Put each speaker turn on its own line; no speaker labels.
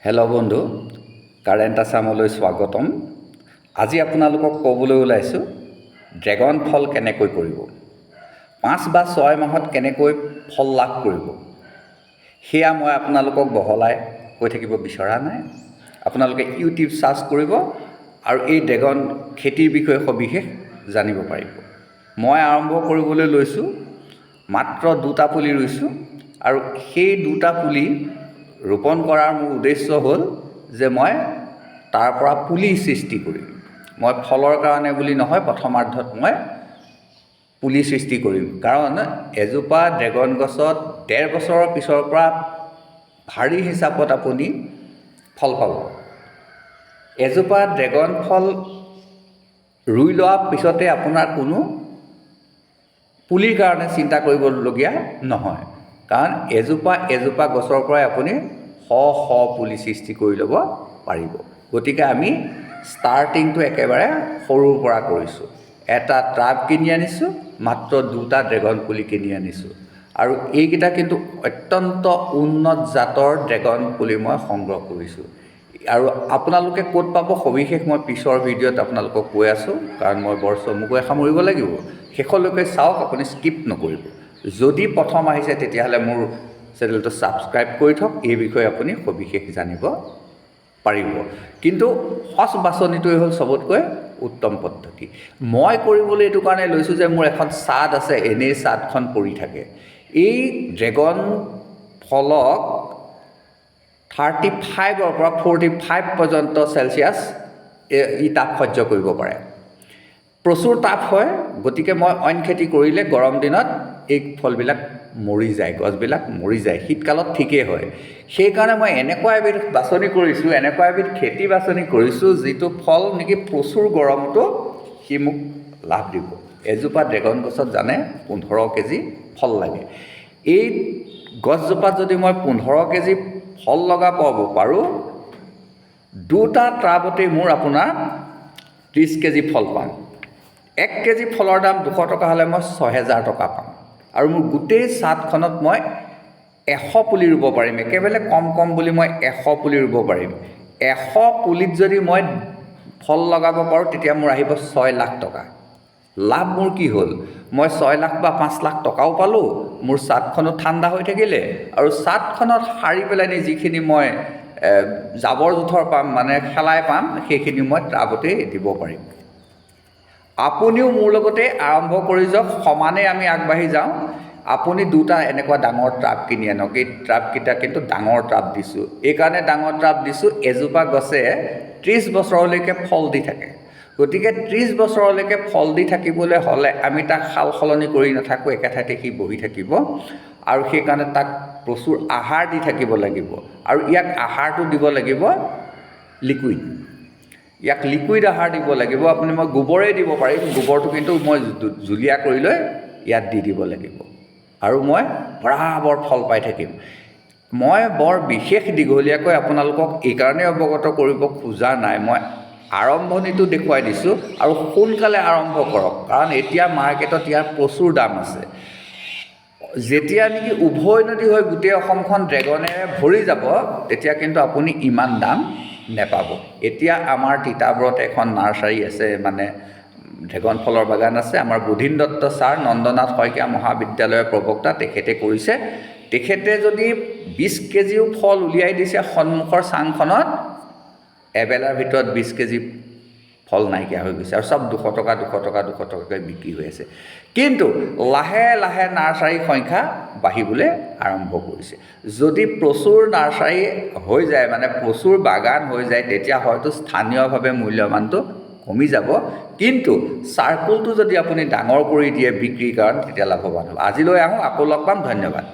Hello' বন্ধু, current আছামলৈ স্বাগতম। আজি আপোনালোকক ক'বলৈ ওলাইছোঁ ড্ৰেগন ফল কেনেকৈ কৰিব, 5 বা 6 মাহত কেনেকৈ ফল লাভ কৰিব। সেয়া মই আপোনালোকক বহলাই কৈ থাকিব বিচৰা নাই। আপোনালোকে ইউটিউব চাৰ্চ কৰিব আৰু এই ড্ৰেগন খেতিৰ বিষয়ে সবিশেষ জানিব পাৰিব। মই আৰম্ভ কৰিবলৈ লৈছোঁ, মাত্ৰ 2টা পুলি ৰুইছোঁ আৰু সেই 2টা পুলি ৰোপণ কৰাৰ মোৰ উদ্দেশ্য হ'ল যে মই তাৰ পৰা পুলি সৃষ্টি কৰিম। মই ফলৰ কাৰণে বুলি নহয়, প্ৰথমাৰ্ধত মই পুলি সৃষ্টি কৰিম। কাৰণ এজোপা ড্ৰেগন গছত 1.5 বছৰৰ পিছৰ পৰা ভাৰী হিচাপত আপুনি ফল পাব। এজোপা ড্ৰেগন ফল ৰুই লোৱাৰ পিছতে আপোনাৰ কোনো পুলিৰ কাৰণে চিন্তা কৰিবলগীয়া নহয়, কাৰণ এজোপা গছৰ পৰাই আপুনি শ পুলি সৃষ্টি কৰি ল'ব পাৰিব। গতিকে আমি ষ্টাৰ্টিংটো একেবাৰে সৰুৰ পৰা কৰিছোঁ। এটা ট্ৰাব কিনি আনিছোঁ, মাত্ৰ 2টা ড্ৰেগন পুলি কিনি আনিছোঁ আৰু এইকেইটা কিন্তু অত্যন্ত উন্নত জাতৰ ড্ৰেগন পুলি মই সংগ্ৰহ কৰিছোঁ। আৰু আপোনালোকে ক'ত পাব সবিশেষ মই পিছৰ ভিডিঅ'ত আপোনালোকক কৈ আছোঁ, কাৰণ মই বৰ চমুকৈ সামৰিব লাগিব। শেষলৈকে চাওক, আপুনি স্কিপ নকৰিব। যদি প্ৰথম আহিছে তেতিয়াহ'লে মোৰ চেনেলটো ছাবস্ক্ৰাইব কৰি থওক, এই বিষয়ে আপুনি সবিশেষ জানিব পাৰিব। কিন্তু সঁচ বাছনিটোৱে হ'ল চবতকৈ উত্তম পদ্ধতি। মই কৰিবলৈ এইটো কাৰণে লৈছোঁ যে মোৰ এখন ছাদ আছে, এনেই ছাদখন পৰি থাকে। এই ড্ৰেগন ফলক 35ৰ পৰা 45 পৰ্যন্ত চেলচিয়াছ ই তাপ সহ্য কৰিব পাৰে। প্ৰচুৰ তাপ হয়, গতিকে মই অইন খেতি কৰিলে গৰম দিনত এই ফলবিলাক মৰি যায়, গছবিলাক মৰি যায়। শীতকালত ঠিকেই হয়। সেইকাৰণে মই এনেকুৱা এবিধ বাছনি কৰিছোঁ, এনেকুৱা এবিধ খেতি বাছনি কৰিছোঁ, যিটো ফল নেকি প্ৰচুৰ গৰমটো সি মোক লাভ দিব। এজোপা ড্ৰেগন গছত জানে 15 কেজি ফল লাগে। এই গছজোপাত যদি মই 15 কেজি ফল লগাব পাৰোঁ, 2টা ট্ৰাবতেই মোৰ আপোনাৰ 30 কেজি ফল পাম। 1 কেজি ফলৰ দাম 200 টকা হ'লে মই 6000 টকা পাম। আৰু মোৰ গোটেই ছাদখনত মই 100 পুলি ৰুব পাৰিম। একেবাৰে কম বুলি মই 100 পুলি ৰুব পাৰিম। 100 পুলিত যদি মই ফল লগাব পাৰোঁ, তেতিয়া মোৰ আহিব 6 লাখ টকা। লাভ মোৰ কি হ'ল? মই 6 লাখ বা 5 লাখ টকাও পালোঁ, মোৰ ছাদখনো ঠাণ্ডা হৈ থাকিলে, আৰু ছাদখনত সাৰি পেলাই যিখিনি মই জাবৰ জোঁথৰ পাম, মানে শেলাই পাম, সেইখিনি মই ট্ৰাবতেই দিব পাৰিম। আপুনিও মোৰ লগতে আৰম্ভ কৰি যাওক, সমানে আমি আগবাঢ়ি যাওঁ। আপুনি 2টা এনেকুৱা ডাঙৰ ট্ৰাব কিনি আনক। এই ট্ৰাবকেইটা কিন্তু ডাঙৰ ট্ৰাব দিছোঁ। এইকাৰণে ডাঙৰ ট্ৰাব দিছোঁ, এজোপা গছে 30 বছৰলৈকে ফল দি থাকে। গতিকে 30 বছৰলৈকে ফল দি থাকিবলৈ হ'লে আমি তাক সাল সলনি কৰি নাথাকোঁ, একে ঠাইতে সি বহি থাকিব। আৰু সেইকাৰণে তাক প্ৰচুৰ আহাৰ দি থাকিব লাগিব। আৰু ইয়াক আহাৰটো দিব লাগিব লিকুইড। ইয়াক লিকুইড আহাৰ দিব লাগিব। মই গোবৰেই দিব পাৰিম, গোবৰটো কিন্তু মই জুলীয়া কৰি লৈ ইয়াত দি দিব লাগিব, আৰু মই বৰাবৰ ফল পাই থাকিম। মই বৰ বিশেষ দীঘলীয়াকৈ আপোনালোকক এইকাৰণে অৱগত কৰিব খোজা নাই। মই আৰম্ভণিটো দেখুৱাই দিছোঁ, আৰু সোনকালে আৰম্ভ কৰক, কাৰণ এতিয়া মাৰ্কেটত ইয়াৰ প্ৰচুৰ দাম আছে। যেতিয়া নেকি উভৈনদী হৈ গোটেই অসমখন ড্ৰেগনেৰে ভৰি যাব, তেতিয়া কিন্তু আপুনি ইমান দাম নেপাব। এতিয়া আমাৰ তিতাবৰত এখন নাৰ্চাৰী আছে, মানে ড্ৰেগন ফলৰ বাগান আছে। আমাৰ বুধিন দত্ত ছাৰ, নন্দনাথ শইকীয়া মহাবিদ্যালয়ৰ প্ৰবক্তা, তেখেতে কৰিছে। তেখেতে যদি 20 কেজিও ফল উলিয়াই দিছে সন্মুখৰ চাংখনত, এবেলাৰ ভিতৰত 20 কেজি ফল নাইকিয়া হৈ গৈছে, আৰু চব 200 টকাকৈ বিক্ৰী হৈ আছে। কিন্তু লাহে লাহে নাৰ্চাৰীৰ সংখ্যা বাঢ়িবলৈ আৰম্ভ কৰিছে। যদি প্ৰচুৰ নাৰ্চাৰী হৈ যায়, মানে প্ৰচুৰ বাগান হৈ যায়, তেতিয়া হয়তো স্থানীয়ভাৱে মূল্যমানটো কমি যাব। কিন্তু চাৰ্কুলটো যদি আপুনি ডাঙৰ কৰি দিয়ে বিক্ৰীৰ কাৰণে, তেতিয়া লাভৱান হ'ব। আজিলৈ আহোঁ, আকৌ লগ পাম। ধন্যবাদ।